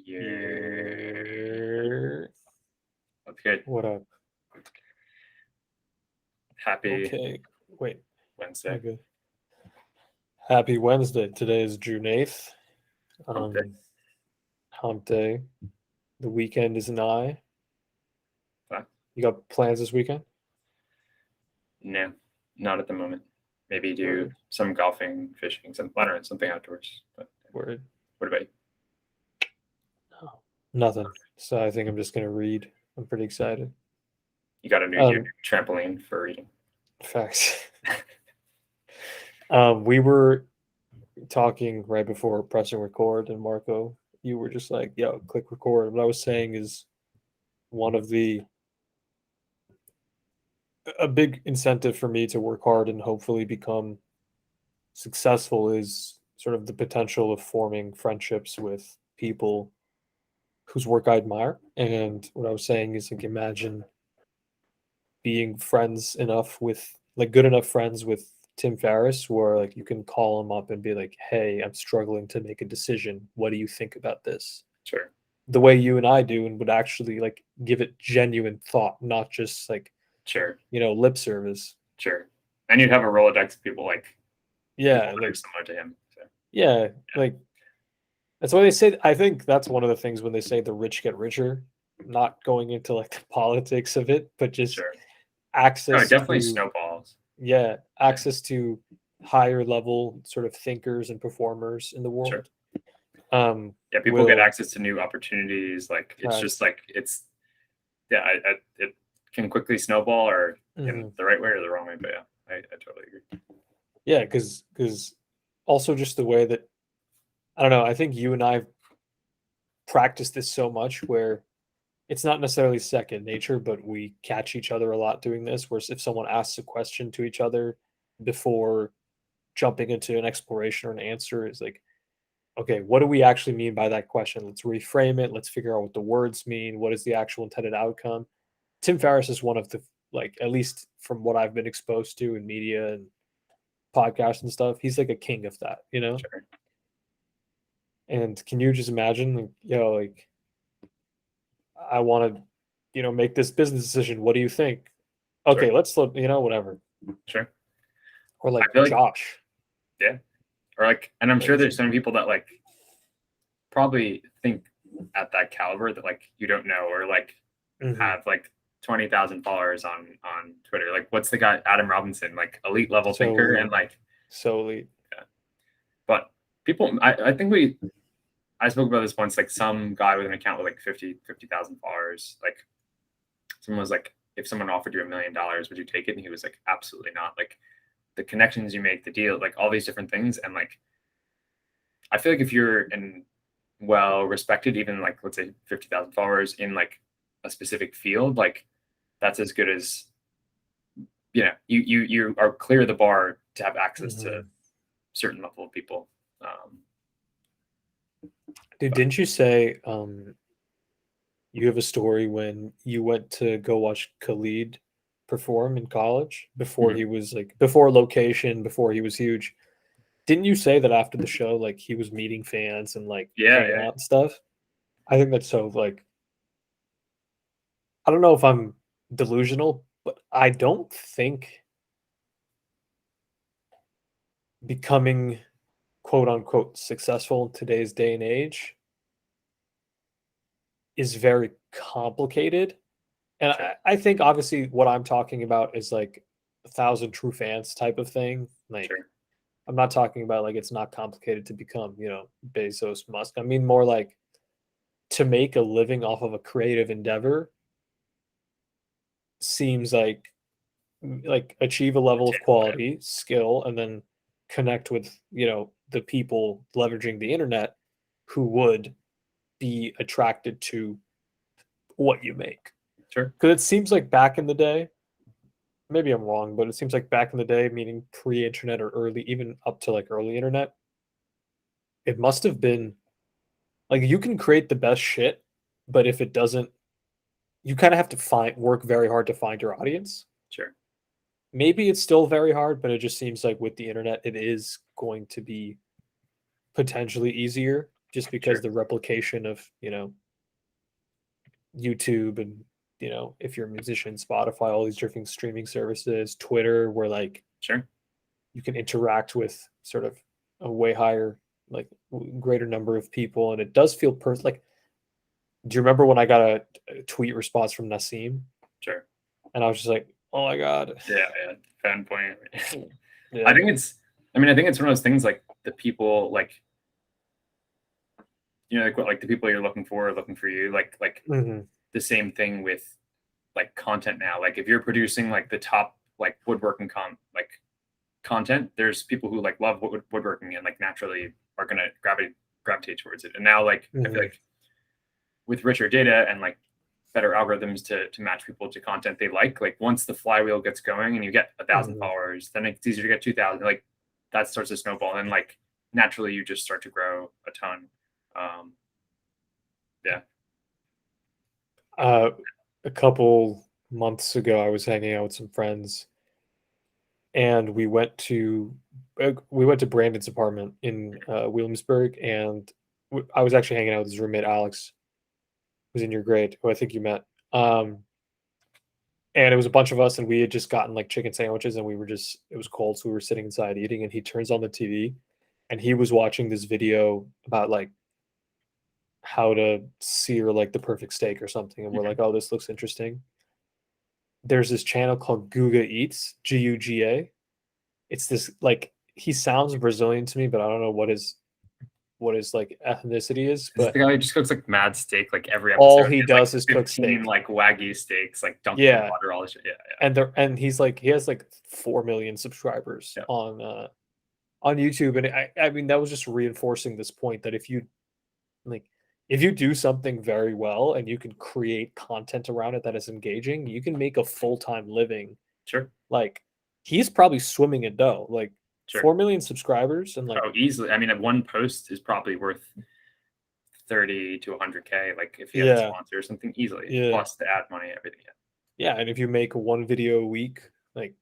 Yeah. That's good. What up? Happy Okay. Wait. Wednesday. Okay. Happy Wednesday. Today is June 8th. Hump day. Hump day. The weekend is nigh. Fine. You got plans this weekend? No, not at the moment. Maybe do Word. some golfing, fishing, I don't know, something outdoors. But Word. what about you? No. Nothing. So I think I'm just gonna read. I'm pretty excited. You got a new trampoline for reading. Facts. We were talking right before pressing record, and Marco, you were just like, "Yo, click record." What I was saying is one of the a big incentive for me to work hard and hopefully become successful is sort of the potential of forming friendships with people whose work I admire. And what I was saying is like imagine being friends enough with like good enough friends with Tim Ferriss where like you can call him up and be like, "Hey, I'm struggling to make a decision. What do you think about this?" Sure. The way you and I do and would actually like give it genuine thought, not just like, Sure. lip service. Sure. And you'd have a Rolodex of people like people Yeah, that are like similar to him. So yeah, like that's why they say. I think that's one of the things when they say the rich get richer, not going into like the politics of it, but just sure. Oh, it access definitely to snowballs. yeah, Yeah. access to higher level sort of thinkers and performers in the Sure. world. Yeah, people get Will access to new opportunities. Like it's just facts. like yeah, it can quickly snowball or in Hmm. the right way or the wrong way. But yeah, I totally agree. Yeah, because also just the way that I don't know. I think you and I practice this so much where it's not necessarily second nature, but we catch each other a lot doing this. Where if someone asks a question to each other before jumping into an exploration or an answer, is like, okay, what do we actually mean by that question? Let's reframe it. Let's figure out what the words mean. What is the actual intended outcome? Tim Ferriss is one of the like, at least from what I've been exposed to in media and podcasts and stuff, he's like a king of that, you know? Sure. And can you just imagine, like, like I want to, make this business decision. What do you think? Sure. Okay, let's look, whatever. Sure. Or I like feel like Josh. yeah. Or like, and I'm sure Like, there's some people that like probably think at that caliber that like you don't know or like mhm, have like 20,000 followers on Twitter. Like what's the guy Adam Robinson, like elite level so thinker elite. and like So elite. yeah. But people I think I spoke about this once, like some guy with an account with like 50,000 followers, like someone was like, if someone offered you $1 million, would you take it? And he was like, absolutely not. Like the connections you make, the deal, like all these different things. And like, I feel like if you're in well respected, even like, let's say 50,000 followers in like a specific field, like that's as good as, you are clear the bar to have access to Mhm. certain level of people. Um, Dude, but didn't you say you have a story when you went to go watch Khalid perform in college before mhm. he was like before location, before he was huge? Didn't you say that after the show, like he was meeting fans and like Yeah, hanging yeah, out and stuff? I think that's so like I don't know if I'm delusional, but I don't think becoming quote unquote successful in today's day and age is very complicated. And sure, I think obviously what I'm talking about is like a thousand true fans type of thing. Like sure, I'm not talking about like it's not complicated to become, Bezos, Musk. I mean more like to make a living off of a creative endeavor seems like achieve a level of attainable. Yeah, quality, skill, and then connect with, the people leveraging the internet who would be attracted to what you make. sure, Because it seems like back in the day, maybe I'm wrong, but it seems like back in the day, meaning pre-internet or early, even up to like early internet, it must have been like you can create the best shit, but if it doesn't, you kind of have to work very hard to find your audience. sure. Maybe it's still very hard, but it just seems like with the internet, it is going to be potentially easier. just because Sure. the replication of, YouTube and, if you're a musician, Spotify, all these different streaming services, Twitter, where like Sure. you can interact with sort of a way higher, like greater number of people. And it does feel like, do you remember when I got a tweet response from Nassim? Sure. And I was just like, oh my God. Yeah. Yeah. Fan point. Yeah. I think it's one of those things like the people like, like the people you're looking for are looking for you. Like Hmm. the same thing with like content now. Like if you're producing like the top like woodworking content, there's people who like love woodworking and like naturally are gonna gravitate towards it. And now like I feel Hmm. like with richer data and like better algorithms to match people to content they like once the flywheel gets going and you get 1,000 Hmm. followers, then it's easier to get 2,000. Like that starts to snowball, and like naturally you just start to grow a ton. Um, yeah. A couple months ago, I was hanging out with some friends, and we went to Brandon's apartment in Williamsburg, and I was actually hanging out with his roommate Alex, who's in your grade, who I think you met. Um, and it was a bunch of us, and we had just gotten like chicken sandwiches, and it was cold, so we were sitting inside eating, and he turns on the TV, and he was watching this video about like how to sear like the perfect steak or something, and we're Mhm. like, oh, this looks interesting. There's this channel called Guga Eats, Guga. It's this like he sounds Brazilian to me, but I don't know what his like ethnicity is. Is this the But guy who just cooks like mad steak like every all episode? He he has like does is cook 15 steak. like wagyu steaks like dunked in Yeah, butter, all this shit. Yeah, and he has like 4 million subscribers yeah, on YouTube, and I mean that was just reinforcing this point that like if you do something very well and you can create content around it that is engaging, you can make a full-time living. sure, Like he's probably swimming in dough. Like sure. 4 million subscribers and like Oh, easily. I mean, one post is probably worth 30 to 100K. Like if you have a yeah, sponsor or something, easily yeah, plus the ad money, everything. Yeah, yeah. And if you make one video a week, like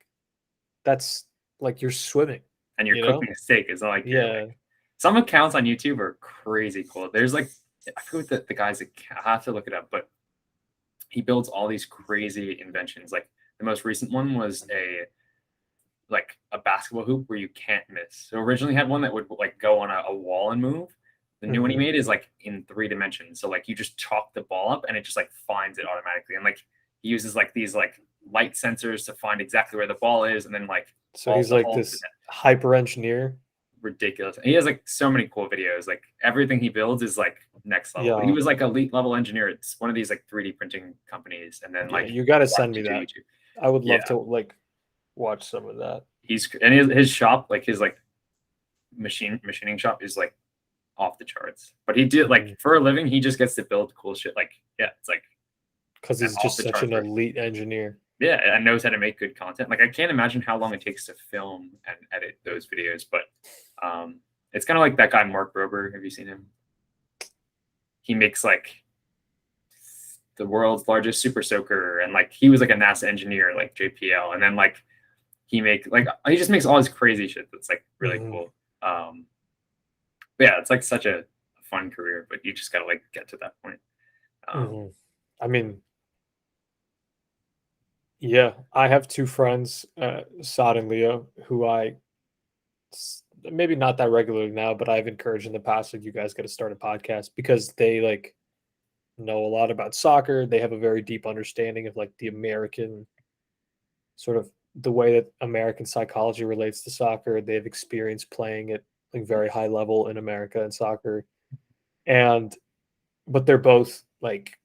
that's like you're swimming, and you're you know? cooking a steak. It's not like you're like Yeah. some accounts on YouTube are crazy cool. There's like I forget what the guy's account. I have to look it up, but he builds all these crazy inventions. Like the most recent one was a basketball hoop where you can't miss. So originally had one that would like go on a wall and move. The new one he Hmm. made is like in 3 dimensions. So like you just chalk the ball up and it just like finds it automatically. And like he uses like these like light sensors to find exactly where the ball is, and then like So all he's the like holes this hyper engineer. ridiculous. And he has like so many cool videos. Like everything he builds is like next level. But he Yeah. was like elite level engineer. It's one of these like 3D printing companies, and then Yeah. like You got to send wanted me to do that. YouTube. I would Yeah, love to like watch some of that. his shop, like his like machining shop, is like off the charts. But he did like for a living, he just gets to build cool shit. Like yeah, it's like Because an he's off just the such charts an work. elite engineer. Yeah, and knows how to make good content. Like I can't imagine how long it takes to film and edit those videos, but it's kind of like that guy Mark Rober. Have you seen him? He makes like the world's largest super soaker, and like he was like a NASA engineer, like JPL, and then like he just makes all this crazy shit that's like really Hmm. cool. But yeah, it's like such a fun career, but you just gotta like get to that point. Hmm. I mean, yeah, I have two friends, Sod and Leo, who maybe not that regularly now, but I've encouraged in the past, like, you guys got to start a podcast because they like know a lot about soccer. They have a very deep understanding of like the American sort of the way that American psychology relates to soccer. They have experience playing at like very high level in America in soccer. And, but they're both like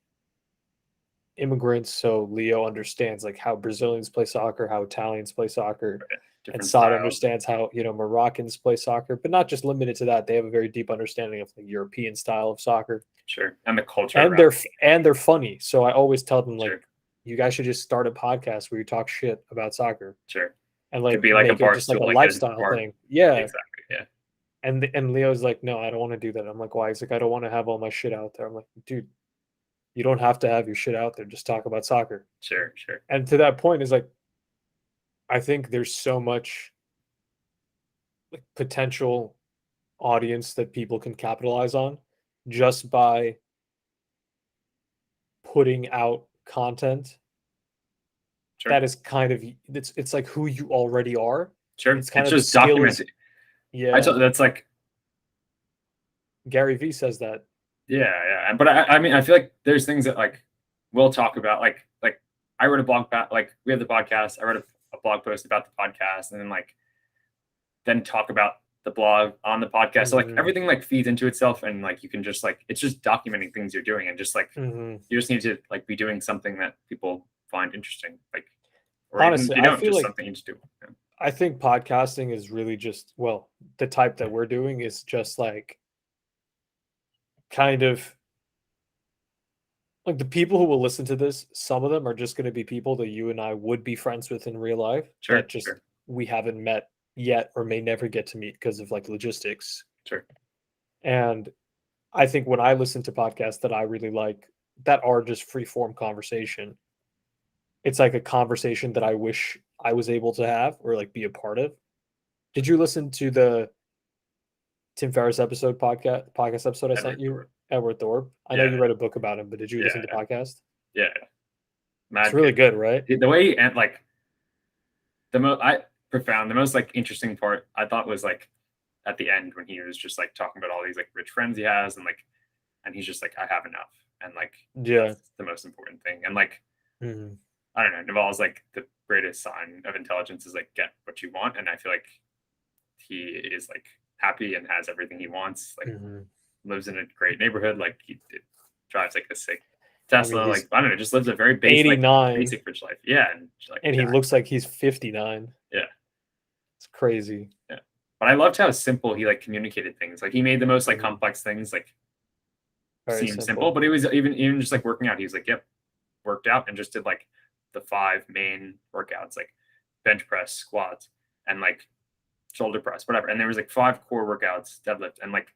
immigrants, so Leo understands like how Brazilians play soccer, how Italians play soccer, and Different Saad styles, understands how Moroccans play soccer, but not just limited to that. They have a very deep understanding of the European style of soccer, sure, and the culture and around they're funny. So I always tell them like, sure, you guys should just start a podcast where you talk shit about soccer sure. and Could like be like a make it bar just like stool, a like a lifestyle bar. thing. Yeah. Exactly. Yeah. And Leo's like, no, I don't want to do that. I'm like, why? He's like, I don't want to have all my shit out there. I'm like, dude, you don't have to have your shit out there. Just talk about soccer. Sure. Sure. And to that point is like, I think there's so much like potential audience that people can capitalize on. just by putting out content Sure. that is kind of it's like who you already are. Sure. It's kind It's of the just skill is documenting. yeah. That's like, Gary Vee says that. yeah. But I mean, I feel like there's things that like we'll talk about. Like I wrote a like we have the podcast. I wrote a blog post about the podcast, and then talk about the blog on the podcast. So like Mhm. everything like feeds into itself, and like you can just like it's just documenting things you're doing, and just like Mhm. you just need to like be doing something that people find interesting, like or even if Honestly, you I don't, feel just like something you just do. Yeah. I think podcasting is really just well, the type that we're doing is just kind of like the people who will listen to this, some of them are just going to be people that you and I would be friends with in real life that Sure, just sure, we haven't met yet or may never get to meet because of like logistics. sure. And I think when I listen to podcasts that I really like that are just free form conversation, it's like a conversation that I wish I was able to have or like be a part of. Did you listen to the Tim Ferriss podcast episode I sent Edward you? Thorpe. Edward Thorpe. I know Yeah, you read a book about him, but did you listen to yeah, the podcast? yeah. It's Mad really good. good, right? The way and like the most like interesting part I thought was like at the end when he was just like talking about all these like rich friends he has, and he's just like, I have enough, and like Yeah. that's the most important thing. And like Mhm. I don't know, Naval's like the greatest sign of intelligence is like get what you want, and I feel like he is like happy and has everything he wants. Like Mhm. lives in a great neighborhood. Like drives like a sick I mean, Tesla. Like he's I don't know, just lives a very like 89 basic rich life. Yeah, and like and he jacked. looks like he's 59. Yeah, It's crazy. yeah. But I loved how simple he like communicated things. Like he made the most like Mhm. complex things like Very seem simple, simple. but it was even just like working out. He was like, yep, worked out and just did like the 5 main workouts, like bench press, squats, and like shoulder press, whatever. And there was like 5 core workouts, deadlift, and like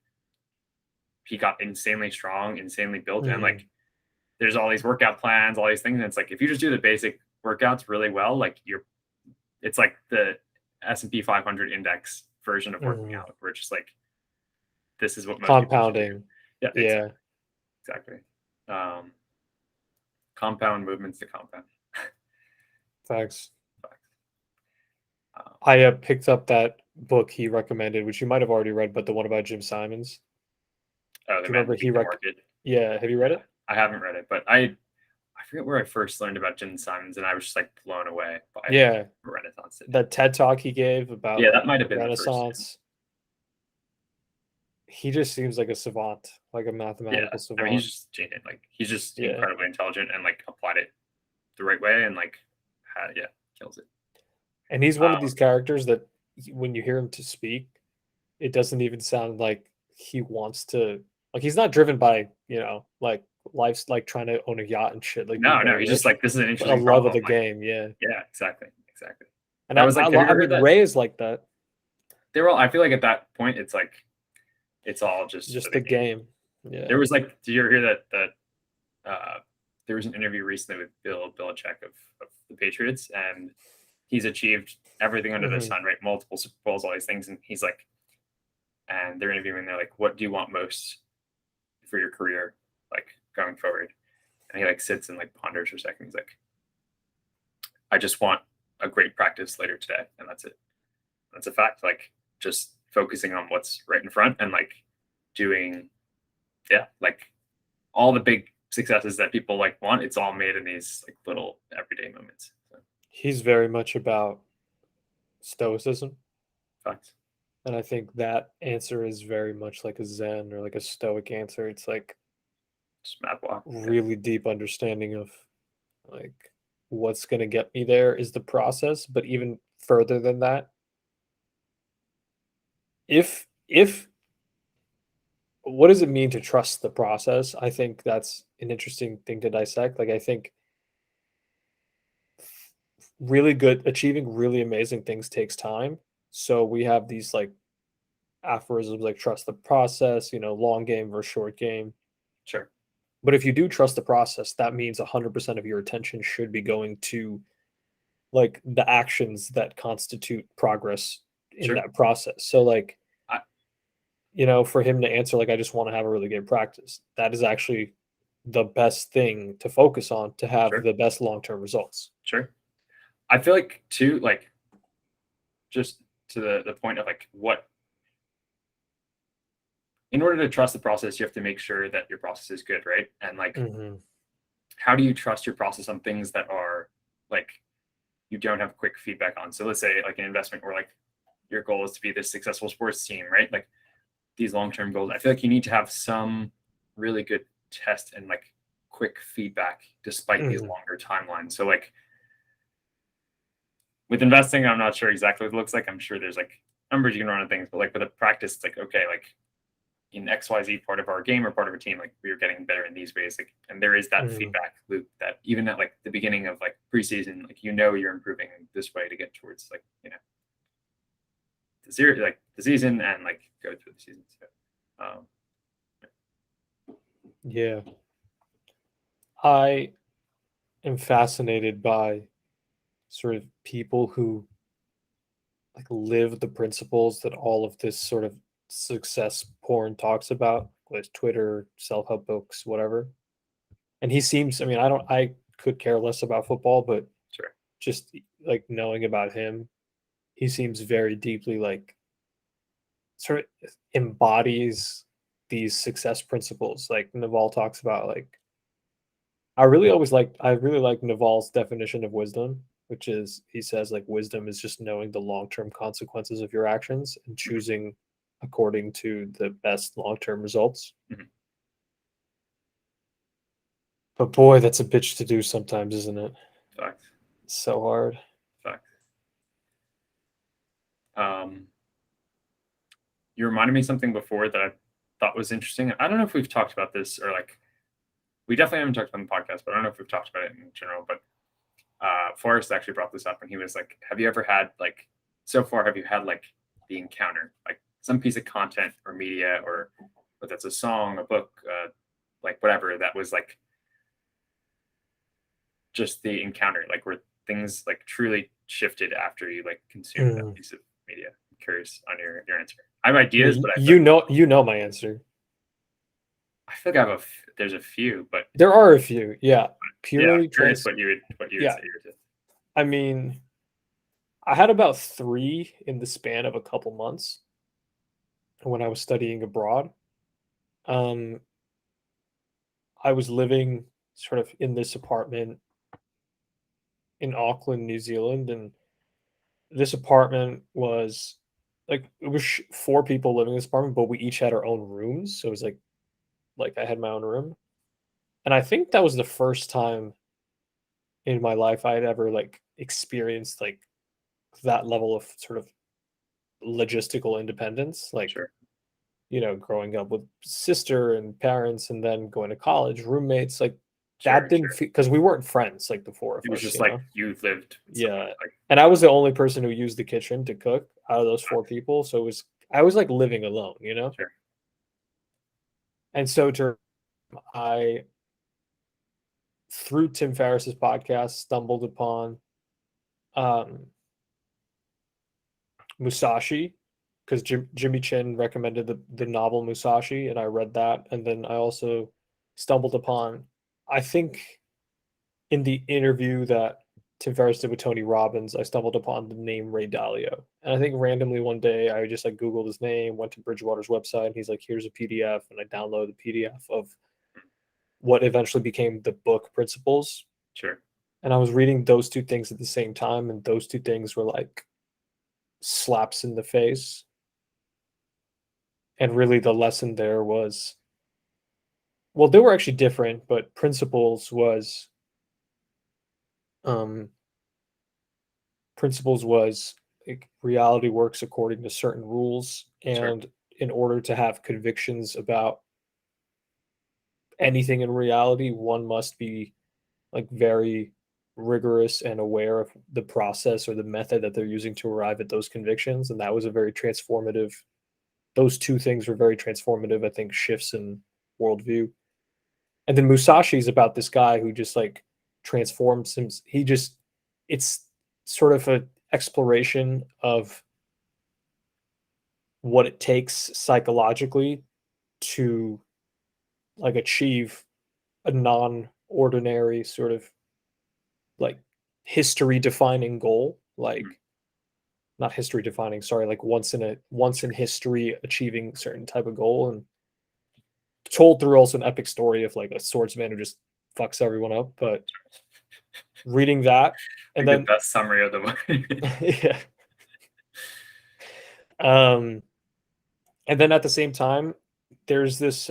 he got insanely strong, insanely built, and Mhm. like there's all these workout plans, all these things. And it's like if you just do the basic workouts really well, like it's like the S&P 500 index version of working Mhm. out, where it's just like this is what most people should do. Compounding. Yeah, Yeah. exactly. Um, compound movements to compound. Facts. Um, I picked up that book he recommended, which you might have already read, but the one about Jim Simons. the Do you men remember speak the market. Yeah, have you read Yeah, it? I haven't read it, but I forget where I first learned about Jim Simons, and I was just like blown away by Yeah. the Renaissance. That TED talk he gave about Yeah, like that might the have been the first. Renaissance. He just seems like a savant, like a Yeah, mathematical I mean, he's savant. just genius. Like he's just Yeah. incredibly intelligent and like applied it the right way, and like yeah, kills it. And he's one of Um, these characters that when you hear him to speak, it doesn't even sound like he wants to like he's not driven by, like life's like trying to own a yacht and shit, like being no, very he's just rich, like this is an but a interesting love of problem. the Like game. Yeah. yeah, exactly. And That was like, have you I ever heard mean, that? Ray is like that. They were all. I feel like at that point, it's like it's all just for Just the the game. game. Yeah. There was like, did you ever hear there was an interview recently with Bill Belichick of the Patriots, and he's achieved everything under the Mhm. sun, right? Multiple Super Bowls, all these things, and he's like, and they're interviewing, they're like, what do you want most for your career, like going forward? And he like sits and like ponders for a second. He's like, I just want a great practice later today, and that's it. That's a fact. Like just focusing on what's right in front and like doing, yeah, like all the big successes that people like want. It's all made in these like little everyday moments. So, He's very much about stoicism. facts. And I think that answer is very much like a Zen or like a Stoic answer. It's like Just map walk. Yeah. really deep understanding of like what's going to get me there is the process. But even further than that, if what does it mean to trust the process? I think that's an interesting thing to dissect. Like I think really good achieving really amazing things takes time. So we have these like aphorisms like trust the process, long game versus short game. Sure. But if you do trust the process, that means 100% of your attention should be going to like the actions that constitute progress in Sure. that process. So like I, for him to answer like, I just want to have a really good practice, that is actually the best thing to focus on to have Sure. the best long-term results. Sure. I feel like too, like just to the point of like what, in order to trust the process, you have to make sure that your process is good, right? And like, Mm-hmm. how do you trust your process on things that are like you don't have quick feedback on? So let's say like an investment where like your goal is to be this successful sports team, right? Like these long-term goals. I feel like you need to have some really good test and like quick feedback despite these Mm-hmm. longer timelines. So like with investing, I'm not sure exactly what it looks like. I'm sure there's like numbers you can run on things, but like with a practice, it's like, okay, like in XYZ part of our game or part of a team, like we're getting better in these ways. Like, and there is that Mm-hmm. feedback loop that even at like the beginning of like preseason, like you're improving this way to get towards like, the series, like the season and like go through the season. So Yeah. I am fascinated by sort of people who like live the principles that all of this sort of success porn talks about, with Twitter, self-help books, whatever. And he seems, I mean, I could care less about football, but sure, just like knowing about him, he seems very deeply like sort of embodies these success principles. Like Naval talks about, like I really like Naval's definition of wisdom, which is he says like wisdom is just knowing the long-term consequences of your actions and choosing according to the best long-term results. mm-hmm. But boy, that's a bitch to do sometimes, isn't it? Fact, It's so hard. fact. Um, you reminded me of something before that I thought was interesting. I don't know if we've talked about this or like we definitely haven't talked about the podcast, but I don't know if we've talked about it in general. But Forrest actually brought this up, and he was like, "Have you ever had like so far? Have you had like the encounter, like some piece of content or media, or whether that's a song, a book, like whatever that was like just the encounter, like where things like truly shifted after you like consumed that Mm. piece of media?" I'm curious on your answer. I have Yeah, ideas, but I feel like you know my answer. I have there's a few, but There are a few, yeah. yeah, Purely curious trans what you would Yeah, say yours is. I mean, I had about 3 in the span of a couple months when I was studying abroad. Um, I was living sort of in this apartment in Auckland, New Zealand, and this apartment was like it was 4 people living in this apartment, but we each had our own rooms, so it was like I had my own room, and I think that was the first time in my life I had ever, like, experienced, like, that level of sort of logistical independence, like, Sure, growing up with sister and parents and then going to college, roommates, like, that sure, didn't sure. feel because we weren't friends, like, the 4 of It was us, just you like know? you've lived with someone, Yeah, like and I was the only person who used the kitchen to cook out of those 4 people, so it was I was, like, living alone, you know? sure, And so I, through Tim Ferriss's podcast, stumbled upon, um, Musashi, 'cause Jimmy Chin recommended the novel Musashi, and I read that, and then I also stumbled upon, I think in the interview that Tim Ferriss did with Tony Robbins, I stumbled upon the name Ray Dalio. And I think randomly one day I just like Googled his name, went to Bridgewater's website, and he's like, here's a PDF. And I downloaded the PDF of what eventually became the book Principles. sure, And I was reading those two things at the same time, and those two things were like slaps in the face. And really the lesson there was, well, they were actually different, but Principles was um principles was like reality works according to certain rules, sure, and in order to have convictions about anything in reality, one must be like very rigorous and aware of the process or the method that they're using to arrive at those convictions. And that was a very transformative, those two things were very transformative, I think, shifts in worldview. And then Musashi is about this guy who just like transforms him. He just, it's sort of a exploration of what it takes psychologically to like achieve a non-ordinary sort of like history defining goal, like Mhm. not history defining, sorry, like once in history achieving certain type of goal, and told through also an epic story of like a swordsman who just fucks everyone up. But reading that and Like the then best summary of the book. yeah. Um and then at the same time, there's this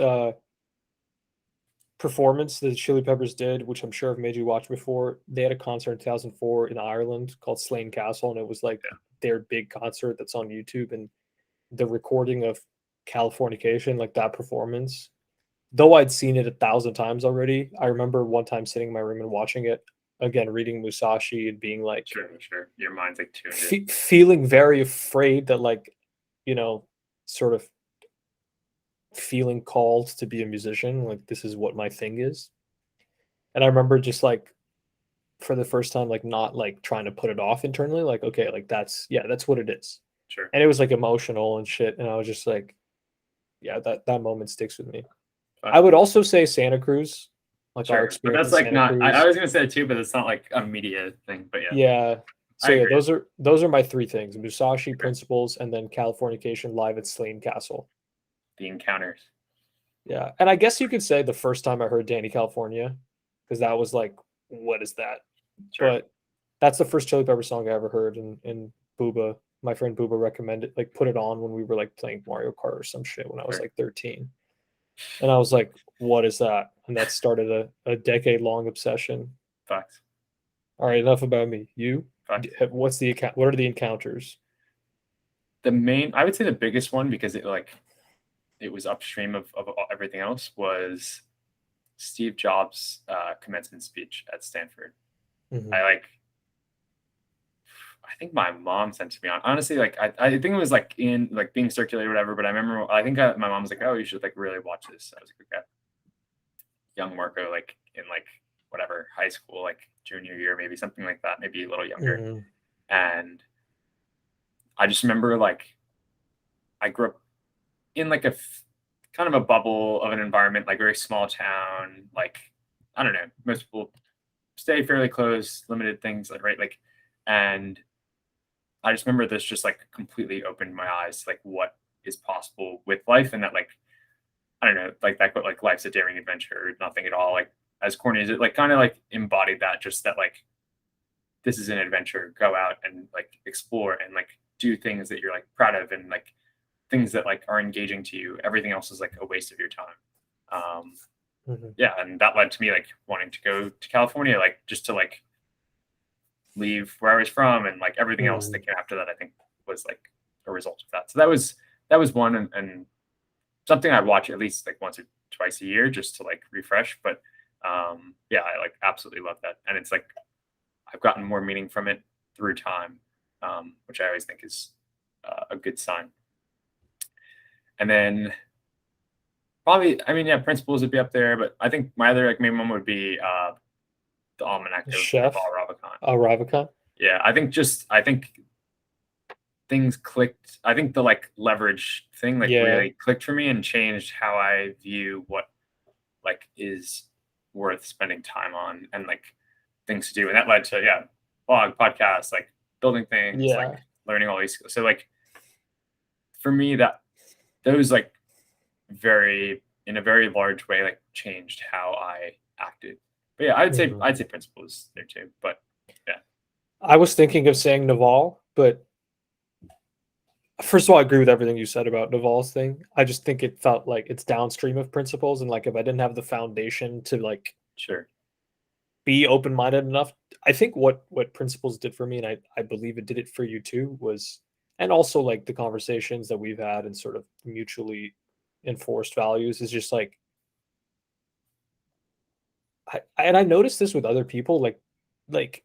performance that the Chili Peppers did, which I'm sure I've made you watch before. They had a concert in 2004 in Ireland called Slane Castle, and it was like Yeah, their big concert that's on YouTube. And the recording of Californication, like that performance, though I'd seen it 1,000 times already, I remember one time sitting in my room and watching it again, reading Musashi and being like, sure, sure. Your mind's like tuned in. feeling very afraid that, like, you know, sort of feeling called to be a musician. Like, this is what my thing is. And I remember just like, for the first time, like, not like trying to put it off internally, like, okay, like, yeah, that's what it is. Sure. And it was like emotional and shit. And I was just like, yeah, that moment sticks with me. I But would also say Santa Cruz, like our sure. But experience that's in like Santa not I Cruz. was gonna say it too, but it's not like a media thing. But yeah, Yeah. I So yeah, agree. those are my three things: Musashi, Okay. Principles, and then Californication live at Slane Castle. The encounters. Yeah, and I guess you could say the first time I heard Danny California, because that was like, what is that? Sure. But that's the first Chili Pepper song I ever heard, and Booba, my friend Booba recommended, like, put it on when we were like playing Mario Kart or some shit when I was Sure. like 13, and I was like, what is that? And that started a decade long obsession. Facts. All right, enough about me. You, Facts. what's the account? What are the encounters? The main I would say the biggest one because it was upstream of everything else was Steve Jobs' commencement speech at Stanford. Mhm. I like I think my mom sent it to me on honestly like I think it was like in like being circulated or whatever, but I remember I think my mom was like, oh, you should like really watch this. I was like, okay. Young Marco, like in like whatever high school, like junior year, maybe something like that, maybe a little younger. Mhm. And I just remember like I grew up in like kind of a bubble of an environment, like very small town, like I don't know, most people stay fairly close, limited things, like right, like, and I just remember this just like completely opened my eyes to like what is possible with life, and that like I don't know, like that, but like life's a daring adventure, nothing at all. Like as corny as it, like kind of like embodied that, just that like this is an adventure, go out and like explore and like do things that you're like proud of and like things that like are engaging to you. Everything else is like a waste of your time. Um, Mhm. yeah, and that led to me like wanting to go to California, like just to like leave where I was from, and like everything else that Mhm. came after that, I think was like a result of that. So that was one, and something I watch at least like once or twice a year just to like refresh. But yeah, I like absolutely love that, and it's like I've gotten more meaning from it through time, which I always think is a good sign. And then probably, I mean, yeah, principles would be up there, but I think my other like main one would be the Almanac of Chef, Naval Ravikant. Ravikant. Yeah, I think things clicked. I think the like leverage thing like Yeah. really clicked for me and changed how I view what like is worth spending time on and like things to do. And that led to yeah, blog, podcast, like building things, like Yeah. learning all these skills. So like for me that those like very in a very large way like changed how I acted. But yeah, I'd say Mhm. I'd say principles there too. But yeah, I was thinking of saying Naval, but first of all, I agree with everything you said about Naval's thing. I just think it felt like it's downstream of principles, and like if I didn't have the foundation to like sure. be open minded enough, I think what principles did for me, and I believe it did it for you too, was, and also like the conversations that we've had and sort of mutually enforced values is just like and I noticed this with other people, like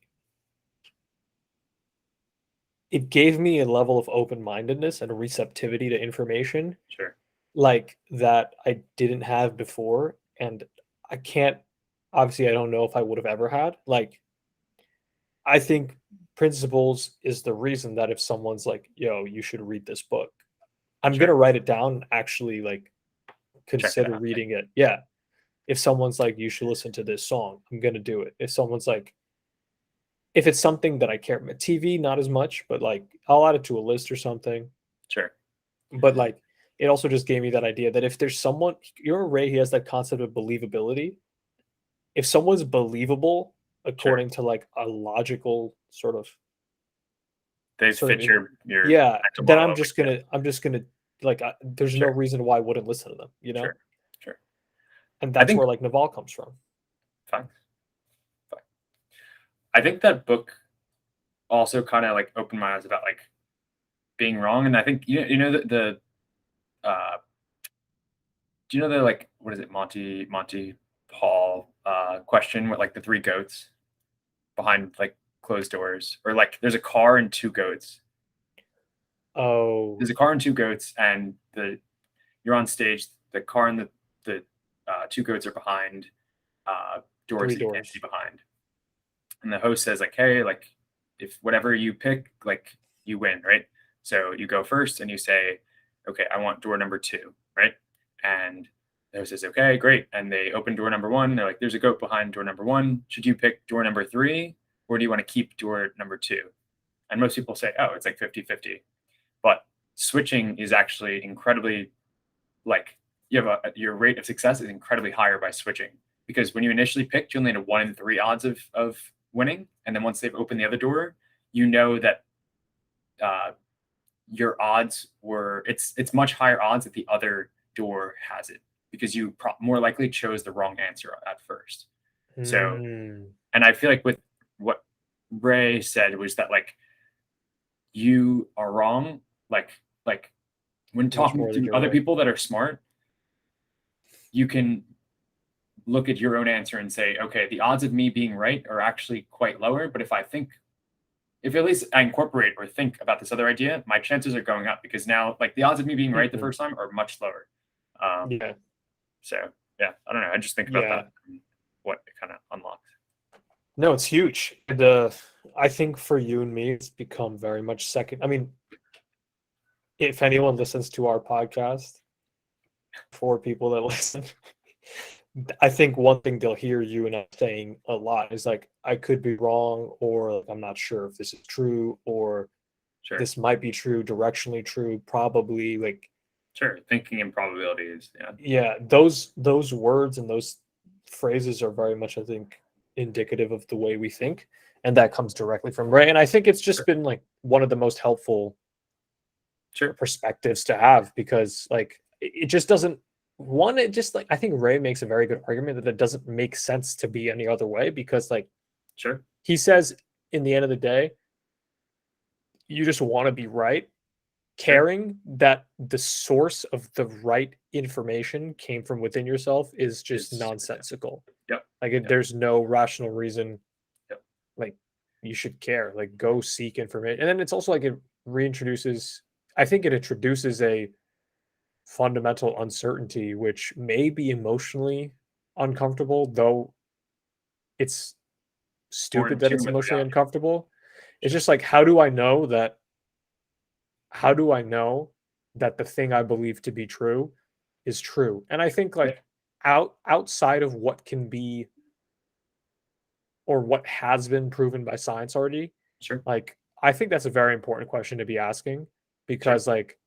it gave me a level of open mindedness and receptivity to information Sure. like that I didn't have before, and I can't, obviously I don't know if I would have ever had. Like I think principles is the reason that if someone's like, "Yo, you should read this book," I'm Sure. gonna write it down and actually like Check it consider out. reading it. Yeah. If someone's like, you should listen to this song, I'm gonna do it. If someone's like, if it's something that I care about, TV, not as much, but like I'll add it to a list or something. Sure. But like it also just gave me that idea that if there's someone, you're Ray, he has that concept of believability. If someone's believable Sure. according to like a logical They sort fit of your yeah, mental then model. Like, yeah. I'm just gonna like there's no Sure. reason why I wouldn't listen to them, you know? Sure. Sure. And I that's think where like Naval comes from. fine. Fine. I think that book also kind of like opened my eyes about like being wrong. And I think you know do you know the like what is it, Monty Paul question with like the three goats behind like closed doors? Or like there's a car and two goats. Oh, There's a car and two goats, and the you're on stage, the car and the two goats are behind doors three that you can't doors. see behind. And the host says like, hey, like if whatever you pick, like you win, right? So you go first and you say, okay, I want door number two, right? And the host says, okay, great. And they open door number one. They're like, there's a goat behind door number one. Should you pick door number three, or do you want to keep door number two? And most people say, oh, it's like 50-50. But switching is actually incredibly like you have your rate of success is incredibly higher by switching, because when you initially picked, you only had a 1 in 3 odds of winning, and then once they've opened the other door, you know that uh, your odds were it's much higher odds that the other door has it, because you more likely chose the wrong answer at first. So, Mm, and I feel like with what Ray said was that like you are wrong, like when much talking more than to you're other right. people that are smart, you can look at your own answer and say, okay, the odds of me being right are actually quite lower. But if at least I incorporate or think about this other idea, my chances are going up, because now, like, the odds of me being right the Mhm. first time are much lower. Um, Yeah, so, yeah, I don't know. I just think about that yeah. and what it kind of unlocks. No, it's huge. The I think for you and me, it's become very much second. I mean, if anyone listens to our podcast, for people that listen, I think one thing they'll hear you and I saying a lot is like, I could be wrong, or like, I'm not sure if this is true, or Sure. this might be true, directionally true, probably. Like, Sure. Thinking in probabilities. Yeah. yeah, those words and those phrases are very much, I think, indicative of the way we think, and that comes directly from Ray. And I think it's just Sure. been like one of the most helpful Sure. perspectives to have, because like it just doesn't one it just like I think Ray makes a very good argument that it doesn't make sense to be any other way, because like Sure. he says in the end of the day you just want to be right. Sure. Caring that the source of the right information came from within yourself is just Is, yeah. nonsensical. Yep. Like Yep. there's no rational reason Yep. like you should care. Like go seek information. And then it's also like it reintroduces I think it introduces a fundamental uncertainty, which may be emotionally uncomfortable, though it's More stupid in that tune it's with emotionally reality. uncomfortable. It's Sure. just like, how do I know that the thing I believe to be true is true? And I think Yeah. like outside of what can be or what has been proven by science already, Sure. like I think that's a very important question to be asking, Sure. because like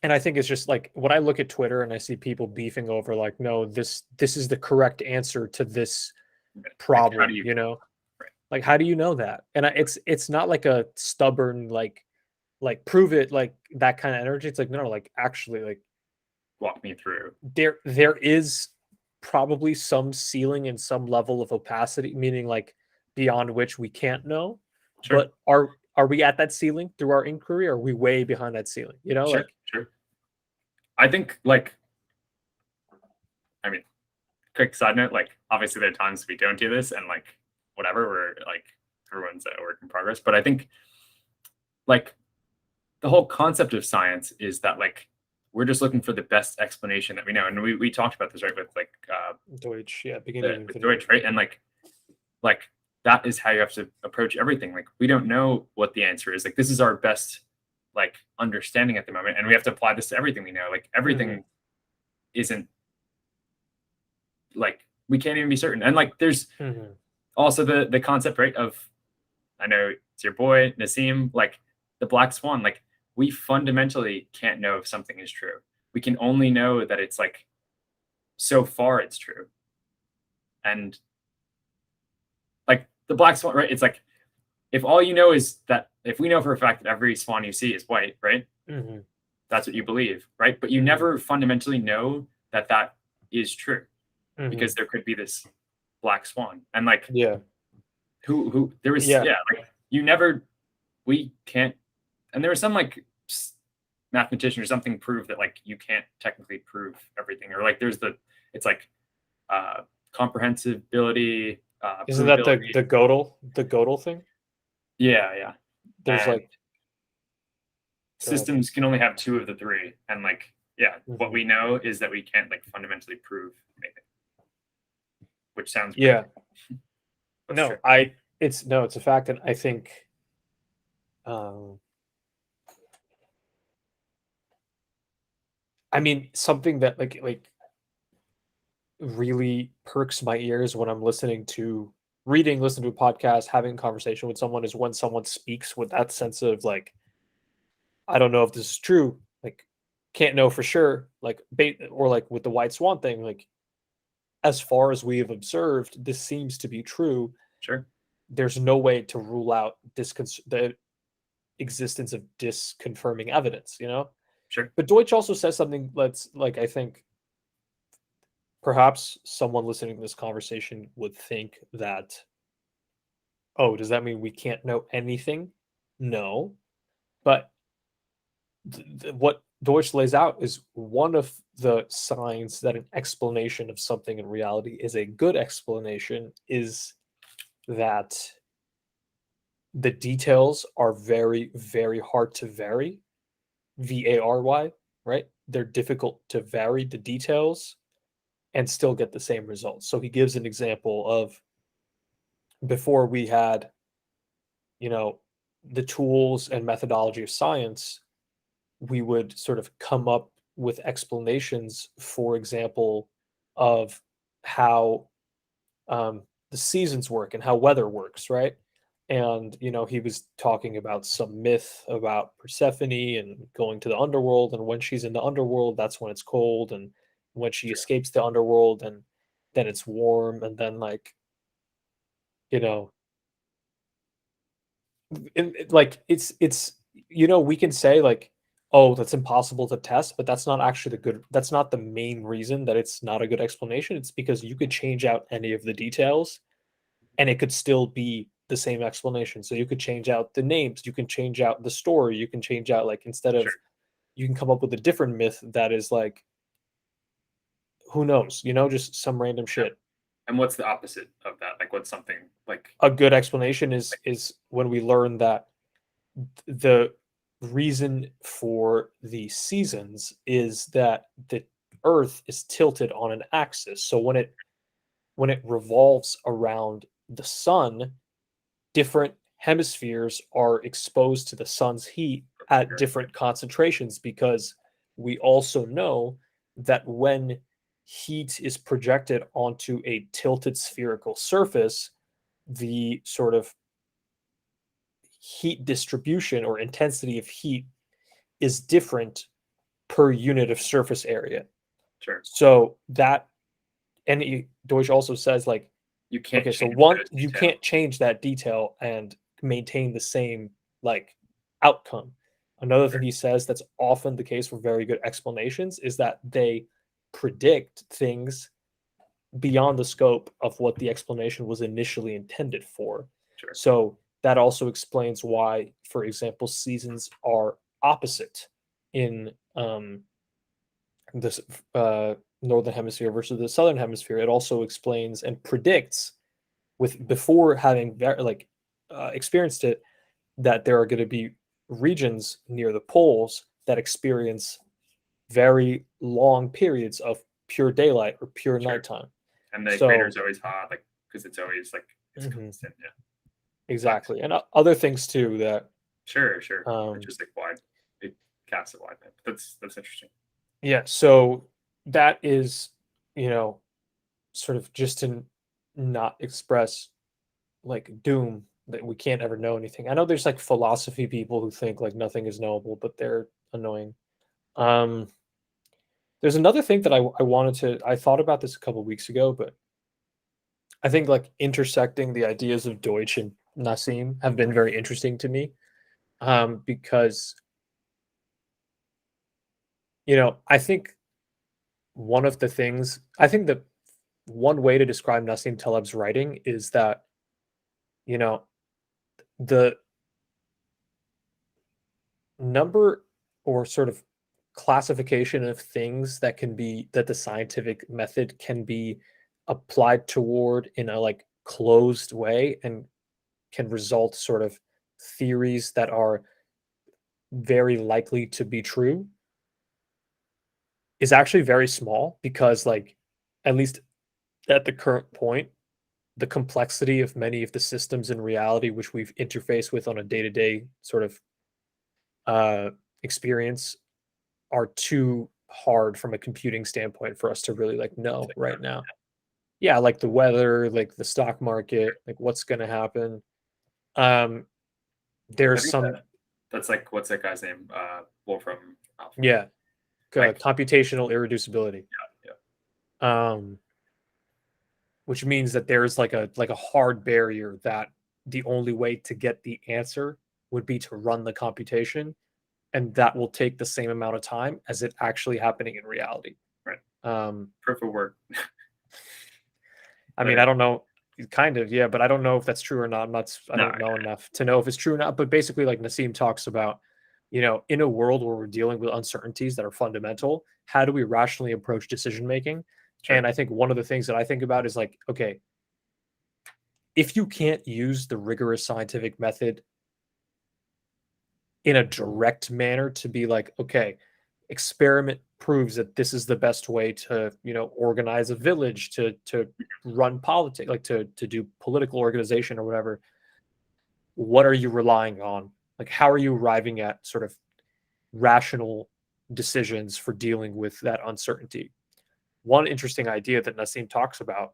and I think it's just like when I look at Twitter and I see people beefing over like, no, this is the correct answer to this Yeah. Like, how do problem, you, you know? right. Like, how do you know that? And it's not like a stubborn like prove it like that kind of energy. It's like no, like actually like Walk me through? there is probably some ceiling and some level of opacity, meaning like beyond which we can't know. Sure. But are we at that ceiling through our inquiry? Or are we way behind that ceiling? You know, Sure. like Sure. I think like, I mean, quick side note, like obviously there are times we don't do this and like whatever, we're like everyone's a work in progress. But I think like the whole concept of science is that like we're just looking for the best explanation that we know. And we talked about this right with like Deutsch, yeah, beginning of with infinity. Deutsch, right? And like that is how you have to approach everything. Like we don't know what the answer is. Like this is our best like understanding at the moment, and we have to apply this to everything we know. Like everything isn't like we can't even be certain. And like there's also the concept, right, of I know it's your boy Nassim, like the black swan. Like we fundamentally can't know if something is true. We can only know that it's like so far it's true. And like the black swan, right? It's like if all you know is that if we know for a fact that every swan you see is white, right? That's what you believe, right? But you never fundamentally know that that is true because there could be this black swan. And like who there was like you never we can't and there was some like mathematician or something prove that like you can't technically prove everything or like there's the it's like comprehensibility Isn't that provability. the Gödel thing? Yeah. There's And like systems can only have two of the three and like what we know is that we can't like fundamentally prove anything, which sounds yeah no true. It's a fact. And I think um I mean something that like really perks my ears when I'm listening to listening to a podcast, having a conversation with someone is when someone speaks with that sense of like, I don't know if this is true, like can't know for sure, like bait or like with the white swan thing, like as far as we have observed, this seems to be true. Sure. There's no way to rule out the existence of disconfirming evidence, you know? Sure. But Deutsch also says something that's like I think perhaps someone listening to this conversation would think that, oh, does that mean we can't know anything? No. But what Deutsch lays out is one of the signs that an explanation of something in reality is a good explanation is that the details are very, very hard to vary. VARY, right? They're difficult to vary the details and still get the same results. So he gives an example of before we had, you know, the tools and methodology of science, we would sort of come up with explanations, for example, of how the seasons work and how weather works, right? And he was talking about some myth about Persephone and going to the underworld, and when she's in the underworld, that's when it's cold, and when she escapes the underworld, and then it's warm, and then like you know like it's we can say like, oh, that's impossible to test, but that's not the main reason that it's not a good explanation. It's because you could change out any of the details and it could still be the same explanation. So you could change out the names, you can change out the story, you can change out like instead of you can come up with a different myth that is like who knows, just some random shit. And what's the opposite of that? Like what's something like a good explanation is when we learn that the reason for the seasons is that the earth is tilted on an axis. So when it revolves around the sun, different hemispheres are exposed to the sun's heat at different concentrations, because we also know that when heat is projected onto a tilted spherical surface, the sort of heat distribution or intensity of heat is different per unit of surface area. Sure. So that, and Deutsch also says like, you can't okay, so one, you can't change that detail and maintain the same like outcome. Another thing he says that's often the case for very good explanations is that they predict things beyond the scope of what the explanation was initially intended for. Sure. So that also explains why, for example, seasons are opposite in this northern hemisphere versus the southern hemisphere. It also explains and predicts with before having experienced it, that there are going to be regions near the poles that experience very long periods of pure daylight or pure nighttime. And the equator is always hot, like because it's always like it's constant. Yeah. Exactly, and other things too that sure. Just like why cast a wide net. That's interesting. Yeah, so that is, sort of just to not express like doom that we can't ever know anything. I know there's like philosophy people who think like nothing is knowable, but they're annoying. Um, there's another thing that I thought about this a couple weeks ago, but I think like intersecting the ideas of Deutsch and Nassim have been very interesting to me. Because I think I think that one way to describe Nassim Taleb's writing is that, you know, the number or sort of classification of things that the scientific method can be applied toward in a like closed way and can result sort of theories that are very likely to be true is actually very small because like at least at the current point the complexity of many of the systems in reality which we've interfaced with on a day-to-day sort of uh experience are too hard from a computing standpoint for us to really like know right now. Yeah, like the weather, like the stock market, like what's going to happen. Um I there's think some that's like, what's that guy's name? Wolfram Alpha. yeah, Like, computational irreducibility. yeah, Um which means that there's like a hard barrier that the only way to get the answer would be to run the computation and that will take the same amount of time as it actually happening in reality. right. Um Proof of work. I But mean, I don't know, kind of, yeah, but I don't know if that's true or not. I no, don't know enough to know if it's true or not. But basically, like Nassim talks about, in a world where we're dealing with uncertainties that are fundamental, how do we rationally approach decision making? sure, And I think one of the things that I think about is like, okay, if you can't use the rigorous scientific method in a direct manner to be like, okay, experiment proves that this is the best way to, organize a village, to run politics, like to do political organization or whatever. What are you relying on? Like, how are you arriving at sort of rational decisions for dealing with that uncertainty? One interesting idea that Nassim talks about,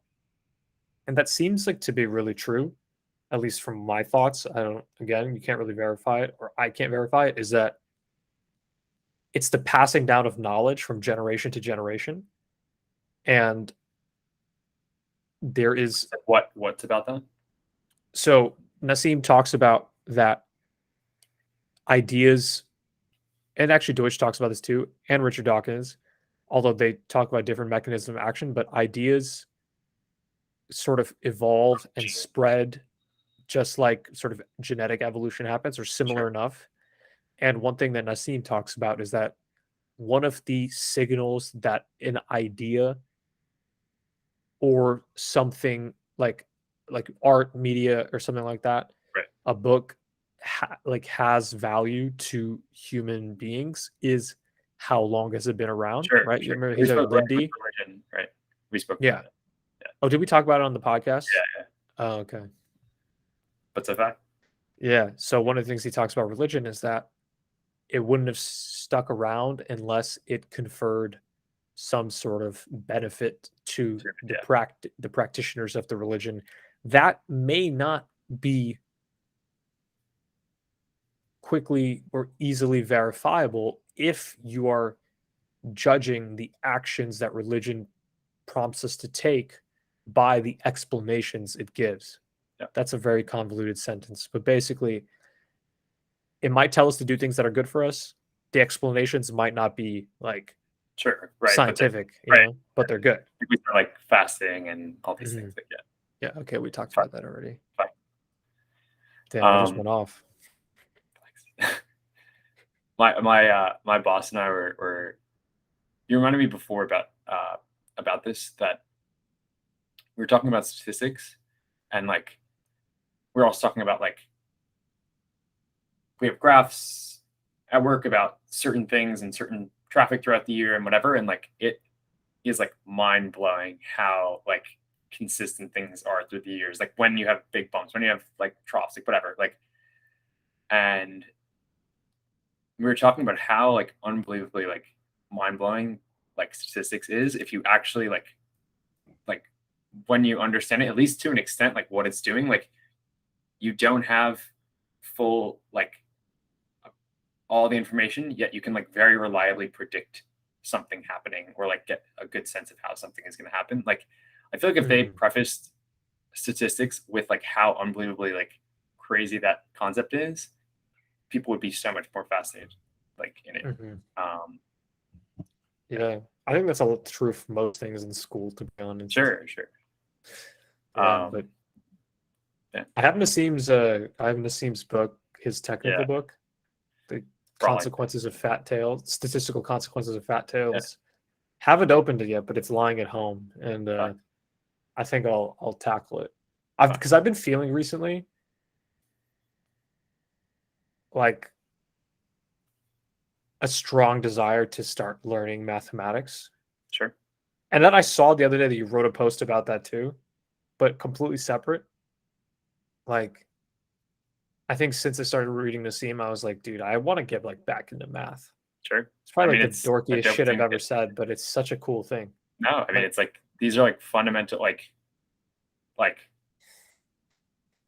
and that seems like to be really true, at least from my thoughts. I don't, again, you can't really verify it, or I can't verify it, is that it's the passing down of knowledge from generation to generation. And there is, what's about that? so Nassim talks about that ideas, and actually Deutsch talks about this too, and Richard Dawkins, although they talk about different mechanisms of action, but ideas sort of evolve and spread just like sort of genetic evolution happens or similar Sure, enough. And one thing that Nassim talks about is that one of the signals that an idea or something like art, media, or something like that, right. a book has value to human beings is how long has it been around, Sure, right? You sure. remember We he's a spoke like with Lindy. religion, right? We spoke about Yeah. it. Yeah, Oh, did we talk about it on the podcast? yeah, yeah. Oh, okay. What's a fact? Yeah. So one of the things he talks about religion is that it wouldn't have stuck around unless it conferred some sort of benefit to Sure, the yeah, the practitioners of the religion. That may not be quickly or easily verifiable if you are judging the actions that religion prompts us to take by the explanations it gives. yeah. That's a very convoluted sentence, but basically, it might tell us to do things that are good for us. The explanations might not be like Sure, right. But then, scientific, right, but they're good. we start like fasting and all these Hmm. things. Like, yeah, Yeah. Okay. We talked fine, about that already. fine. Damn, I just Um, went off. my boss and I were you reminded me before about this, that we were talking about statistics, and like we're also talking about like we have graphs at work about certain things and certain traffic throughout the year and whatever, and like it is like mind blowing how like consistent things are through the years. Like when you have big bumps, when you have like troughs, like whatever, like, and we were talking about how like unbelievably like mind blowing like statistics is if you actually like when you understand it, at least to an extent, like what it's doing. Like you don't have full like all the information, yet you can like very reliably predict something happening or like get a good sense of how something is going to happen. Like I feel like if they prefaced statistics with like how unbelievably like crazy that concept is, people would be so much more fascinated like in it. Yeah, I think that's all true for most things in school, to be honest. Sure. Yeah, but yeah. I have Nassim's book, his technical book, the consequences of fat tails, statistical consequences of fat tails. Haven't opened it yet, but it's lying at home, and I think I'll tackle it. Because I've been feeling recently like a strong desire to start learning mathematics. Sure. And then I saw the other day that you wrote a post about that too, but completely separate. Like, I think since I started reading Nassim, I was like, dude, I want to get like back into math. Sure. It's probably like the dorkiest shit I've ever said, but it's such a cool thing. No, I mean, it's like these are like fundamental, like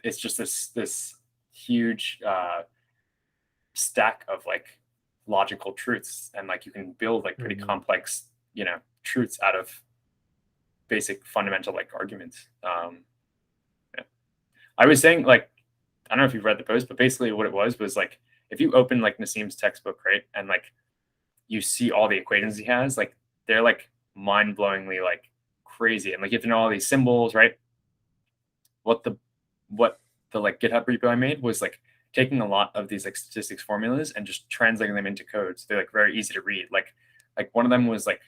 it's just this huge stack of like logical truths, and like you can build like pretty complex, truths out of basic fundamental like arguments. I was saying like I don't know if you've read the post, but basically what it was like if you open like Nassim's textbook, right, and like you see all the equations he has, like they're like mind-blowingly like crazy, and like you have to know all these symbols, right? What the like GitHub repo I made was like taking a lot of these like statistics formulas and just translating them into code, so they're like very easy to read. Like one of them was like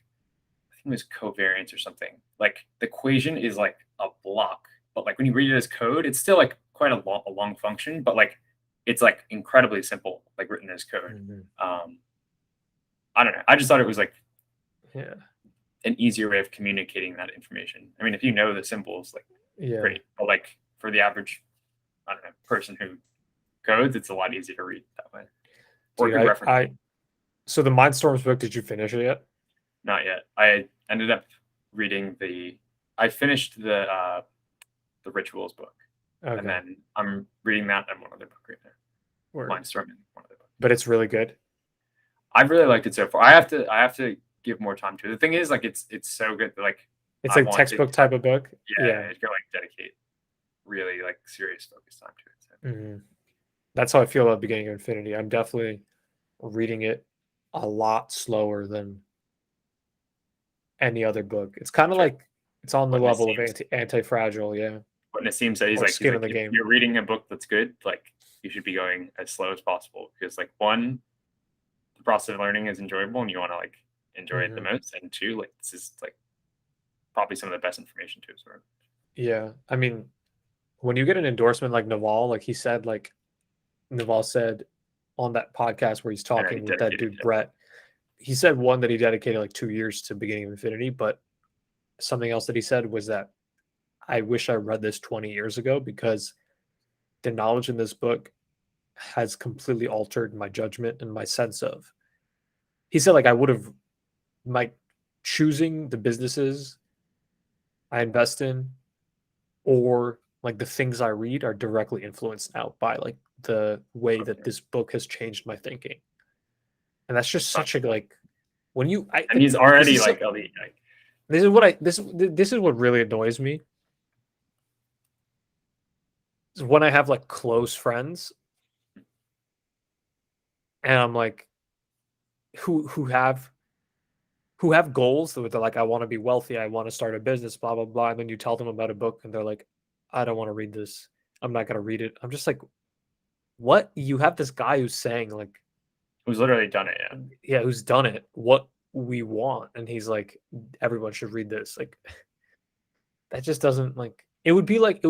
I think it was covariance or something. Like the equation is like a block, but like when you read it as code, it's still like quite a long function, but like it's like incredibly simple, like written as code. I don't know. I just thought it was like an easier way of communicating that information. I mean, if you know the symbols, like great, but like for the average, I don't know, person who codes, it's a lot easier to read that way. Or Dude, reference. So the Mindstorms book, did you finish it yet? Not yet. I ended up reading I finished the Rituals book, and then I'm reading that and one other book right now. Mindstorm and one other book. But it's really good. I've really liked it so far. I have to give more time to it. The thing is, like, it's so good that, like, it's like textbook type of book. Yeah, it's gonna like dedicate really like serious focus time to it. So. That's how I feel about Beginning of Infinity. I'm definitely reading it a lot slower than any other book. It's kind of like it's on the level of Anti-Fragile, yeah. What Nassim said, he's like, if you're reading a book that's good, like you should be going as slow as possible, because like one, the process of learning is enjoyable and you want to like enjoy it the most, and two, like this is like probably some of the best information to absorb. Yeah, I mean, when you get an endorsement like Naval, like he said, like Naval said on that podcast where he's talking with that dude Brett, he said one that he dedicated like 2 years to Beginning of Infinity, but something else that he said was that I wish I read this 20 years ago, because the knowledge in this book has completely altered my judgment and my sense of. He said, like, I would have, choosing the businesses I invest in or like the things I read are directly influenced now by like the way that this book has changed my thinking. And that's just such a like when you and he's already like elite. This is what really annoys me. Is when I have like close friends and I'm like who have goals that they're like, I want to be wealthy, I want to start a business, blah blah blah, and then you tell them about a book and they're like, I don't want to read this, I'm not gonna read it. I'm just like, what? You have this guy who's saying like, who's literally done it, who's done it, what we want, and he's like, everyone should read this. Like, that just doesn't like. It would be like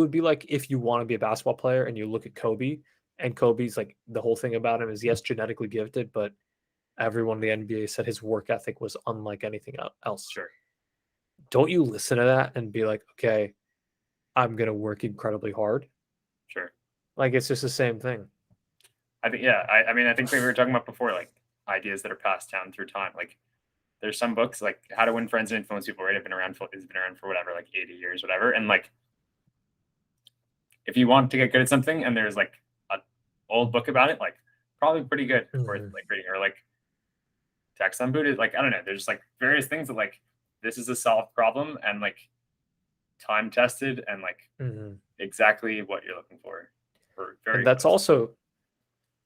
if you want to be a basketball player and you look at Kobe, and Kobe's like, the whole thing about him is, yes, genetically gifted, but everyone in the NBA said his work ethic was unlike anything else. Sure. Don't you listen to that and be like, okay, I'm gonna work incredibly hard? Sure. Like, it's just the same thing. I think, I mean, I think we were talking about before, like ideas that are passed down through time. Like there's some books like How to Win Friends and Influence People, right? Have been around for whatever, like 80 years, whatever. And like if you want to get good at something and there's like an old book about it, like probably pretty good worth like reading. Or like Text on Buddhism, like I don't know, there's like various things that like this is a solved problem and like time tested and like exactly what you're looking for. And that's also,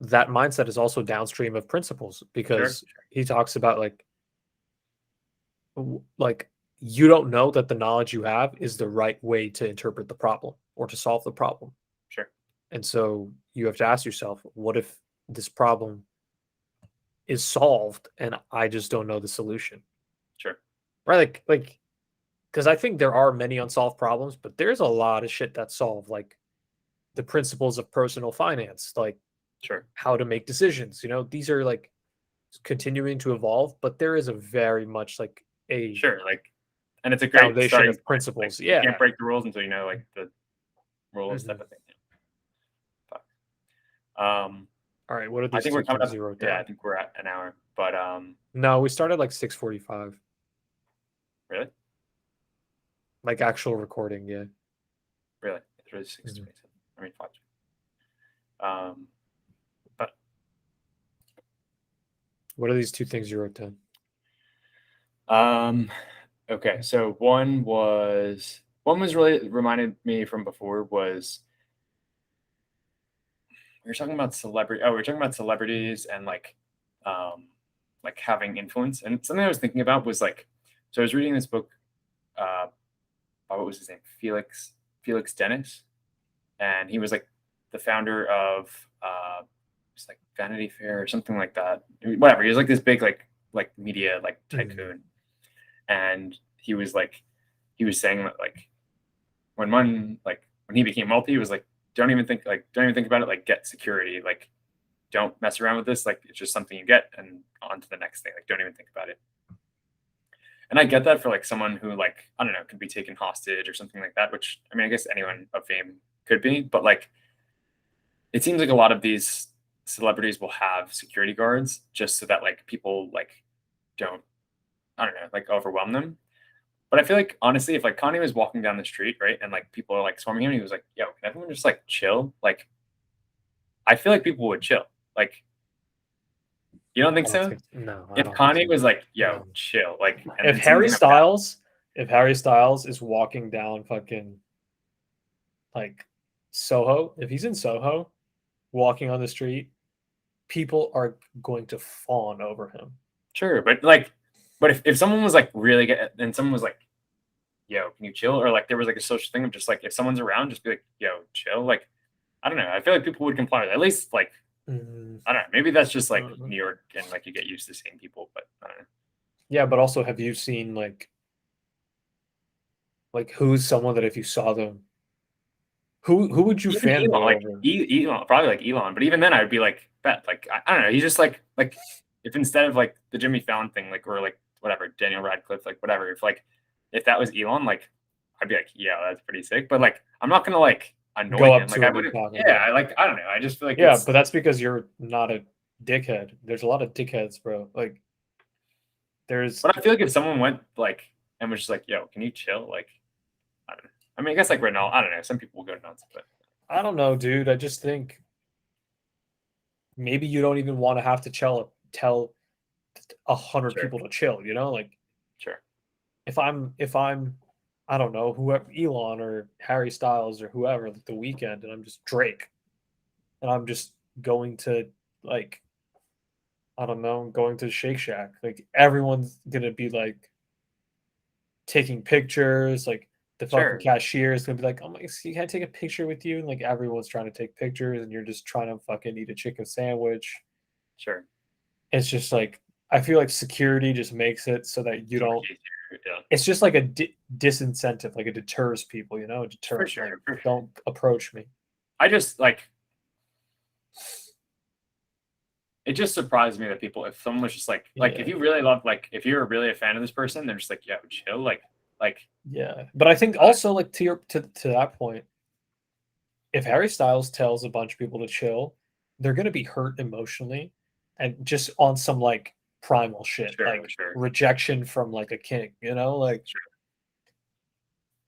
that mindset is also downstream of principles, because he talks about like you don't know that the knowledge you have is the right way to interpret the problem or to solve the problem. Sure. And so you have to ask yourself, what if this problem is solved and I just don't know the solution? Sure. Right? Like, because I think there are many unsolved problems, but there's a lot of shit that's solved, like the principles of personal finance, like sure, how to make decisions. You know, these are like continuing to evolve, but there is a very much like a sure, like, and it's a great foundation of principles. Like, yeah, you can't break the rules until you know like the rules type of thing. But, all right, what are these? I think we're coming up. Down? Yeah, I think we're at an hour. But no, we started like 6:45. Really? Like actual recording, yeah. Really? It's really 6:27. I mean 5. But what are these 2 things you wrote down? Okay, so one was really reminded me from before was we were talking about celebrities and like having influence. And something I was thinking about was like, so I was reading this book what was his name? Felix Dennis. And he was like the founder of it's like Vanity Fair or something like that. Whatever. He was like this big like media like tycoon. And he was saying that like when he became wealthy, he was like, don't even think about it, like get security, like don't mess around with this, like it's just something you get and on to the next thing, like don't even think about it. And I get that for like someone who like, I don't know, could be taken hostage or something like that, which I mean, I guess anyone of fame could be, but like it seems like a lot of these celebrities will have security guards just so that like people like don't, I don't know, like overwhelm them. But I feel like honestly, if like Kanye was walking down the street, right, and like people are like swarming him, and he was like, "Yo, can everyone just like chill?" Like, I feel like people would chill. Like, you don't think so? No. If Kanye was like, "Yo, No. chill," like, if Harry Styles is walking down fucking like Soho, if he's in Soho, walking on the street, people are going to fawn over him. Sure, but if someone was like really good and someone was like, "Yo, can you chill?" Or like there was like a social thing of just like if someone's around, just be like, "Yo, chill." Like, I don't know. I feel like people would comply with it. At least like I don't know. Maybe that's just like New York and like you get used to seeing people, but I don't know. Yeah, but also have you seen like who's someone that if you saw them, who would you fanboy over? Elon, probably like Elon, but even then I would be like, bet, like I don't know. He's just like if instead of like the Jimmy Fallon thing, like or like whatever Daniel Radcliffe, like whatever, if that was Elon, like I'd be like, yeah, that's pretty sick. But like I'm not gonna like annoy Go up him. to Like I him and would, talk yeah, I don't know. I just feel like yeah, but that's because you're not a dickhead. There's a lot of dickheads, bro. Like there's. But I feel like if someone went like and was just like, yo, can you chill? Like I don't know. I mean, I guess like Renault, I don't know. Some people will go nuts, but I don't know, dude. I just think maybe you don't even want to have to tell 100 people to chill. You know, like sure. If I'm I don't know, whoever, Elon or Harry Styles or whoever, like The Weekend, and I'm just Drake, and I'm just going to like I don't know, going to Shake Shack, like everyone's gonna be like taking pictures, like the fucking cashier is gonna be like, "Oh my, can I take a picture with you?" And like everyone's trying to take pictures, and you're just trying to fucking eat a chicken sandwich. Sure. It's just like I feel like security just makes it so that you don't. Yeah. It's just like a disincentive, like it deters people, you know. It deters. For sure. Like, don't approach me. I just like. It just surprised me that people, if someone was just like if you really love, like if you're really a fan of this person, they're just like, yeah, chill, like. Yeah, but I think also like to that point, if Harry Styles tells a bunch of people to chill, they're gonna be hurt emotionally. and just on some like primal shit, Sure, like sure, rejection from like a king, like sure.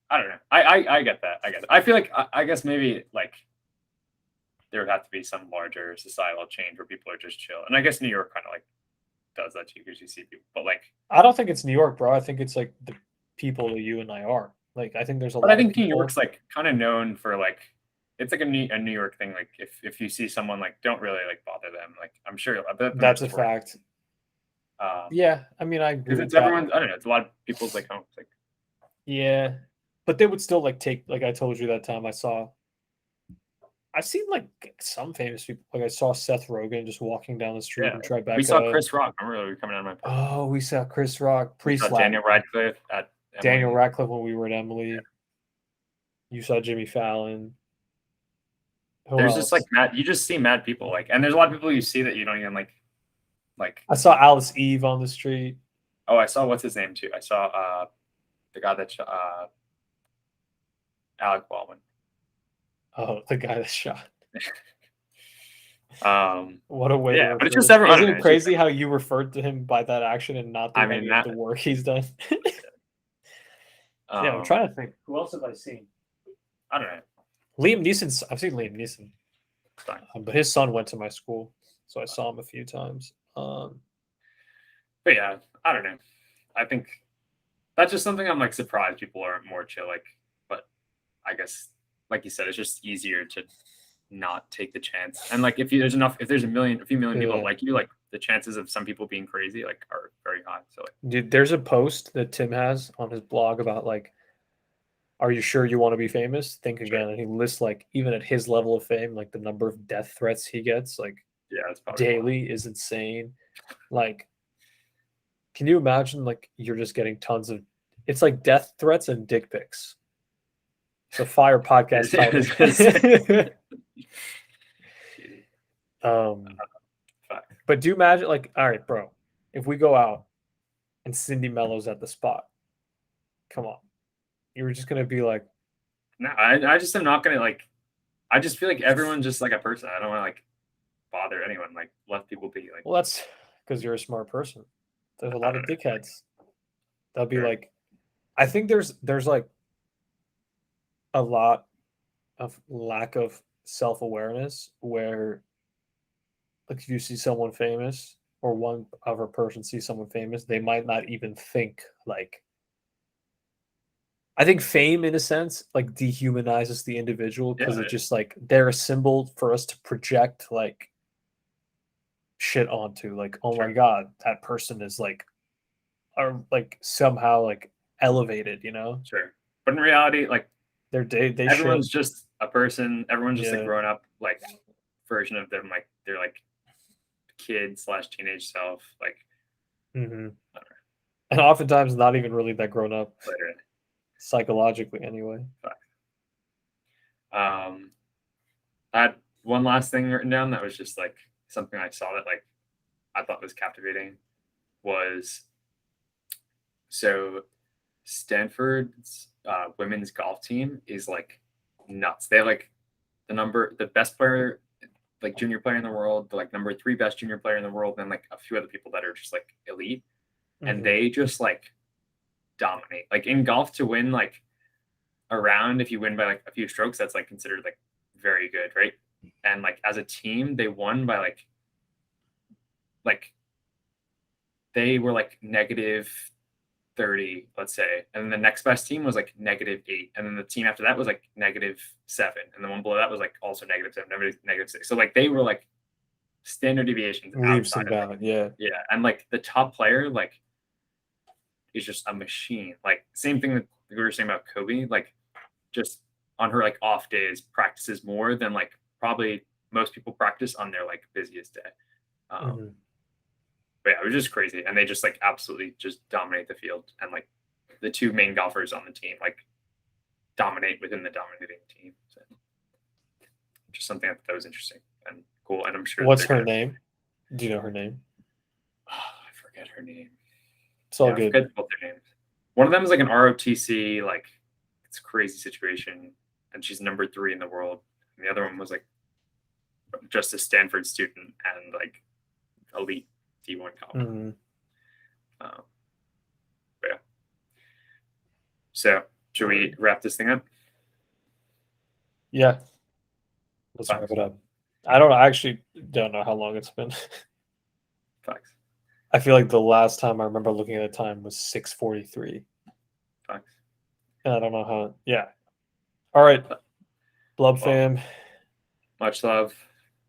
I don't know. I get that. I get that. I feel like I guess maybe like there would have to be some larger societal change where people are just chill. And I guess New York kind of like does that too because you see people. I don't think it's New York, bro. I think it's like the people that you and I are. Like I think there's a But I lot of think New people. York's like kind of known for like it's like a New York thing. Like if you see someone like don't really like bother them. Like I'm sure I bet them That's a just tourists. fact. Yeah, I mean, I agree Because with it's that. everyone's. I don't know. It's a lot of people's like homes. Like Yeah, but they would still like take like I told you that time I saw. I've seen like some famous people. Like I saw Seth Rogen just walking down the street yeah, in we saw Tribeca. Chris Rock. Remember we were coming out of my apartment. Oh, we saw Chris Rock We saw pre-slap. Daniel Radcliffe at Daniel Emily. Radcliffe when we were at Emily. You saw Jimmy Fallon. Who There's just like else? mad. You just see mad people like, and there's a lot of people you see that you don't even like. Like I saw Alice Eve on the street. oh, I saw what's his name too. I saw the guy that Alec Baldwin. Oh, the guy that shot. Um, What a way to yeah, but it's refer just to him. everyone. I Isn't don't know. it It's just crazy how you referred to him by that action and not I through mean any of that. the work he's done? Yeah, I'm Um, trying to think. Who else have I seen? I don't know. Liam Neeson. I've seen Liam Neeson, Fine. but his son went to my school, so I saw him a few times. But yeah, I don't know. I think that's just something I'm like surprised people are more chill. Like, but I guess like you said, it's just easier to not take the chance. And like if there's a few million people Yeah. like you, like the chances of some people being crazy like are very high. So like, Dude, there's a post that Tim has on his blog about like, are you sure you want to be famous? Think sure, again. And he lists like even at his level of fame, like the number of death threats he gets like yeah, it's probably a lot. daily is insane. Like, can you imagine like you're just getting tons of it's like death threats and dick pics. It's a fire podcast Yeah, I title. was gonna say. um, Fact. but do you imagine like, all right, bro, if we go out and Cindy Mello's at the spot, come on. You were just gonna be like, No, I just am not gonna like. I just feel like everyone's just like a person. I don't want to like bother anyone. Like let people be like. well, that's because you're a smart person. There's a I lot don't of know. dickheads. They'll be Sure. like, I think there's like a lot of lack of self-awareness where like if you see someone famous or one other person sees someone famous, they might not even think like I think fame in a sense like dehumanizes the individual Yeah. because it's just like they're a symbol for us to project like shit onto like oh my Sure. god that person is like are like somehow like elevated Sure. But in reality, like they shit everyone's just a person. Everyone's just a yeah grown up like version of them. Like they're like kid slash teenage self. Like hmm I don't and oftentimes not even really that grown up know, later. psychologically anyway. Um, I had one last thing written down that was just like something I saw that like I thought was captivating was so Stanford's women's golf team is like nuts. They have like the best player, like junior player in the world, the like number 3 best junior player in the world, and like a few other people that are just like elite, and hmm they just like dominate. Like in golf to win like a round, if you win by like a few strokes, that's like considered like very good, right? And like as a team, they won by like they were like negative 30, let's say. And then the next best team was like -8. And then the team after that was like -7. And the one below that was like also -7, -6. So like they were like standard deviations leaps outside and of like, bounds yeah yeah. And like the top player, like is just a machine. Like same thing that we were saying about Kobe, like just on her like off days practices more than like probably most people practice on their like busiest day. Um, hmm but yeah, it was just crazy. And they just like absolutely just dominate the field. And like the two main golfers on the team like dominate within the dominating team. So just something that was interesting and cool. And I'm sure that what's they're her gonna name? Do you know her name? I forget her name. It's all Yeah, I good. forget both their names. One of them is like an ROTC, like it's a crazy situation, and she's number 3 in the world. And the other one was like just a Stanford student and like elite D1 college. Mhm. But yeah. So should we wrap this thing up? Yeah. Let's Facts. wrap it up. I actually don't know how long it's been. Facts. I feel like the last time I remember looking at the time was 6:43. Facts. And I don't know how. Yeah. All right. Blub Well, fam. much love,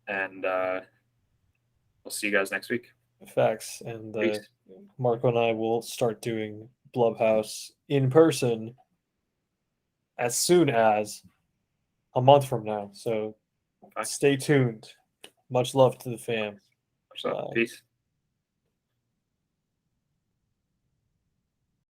and we'll see you guys next week. Facts. And Peace. Marco and I will start doing Blubhouse in person as soon as a month from now. So Facts. stay tuned. Much love to the fam. Much love. Bye. Peace.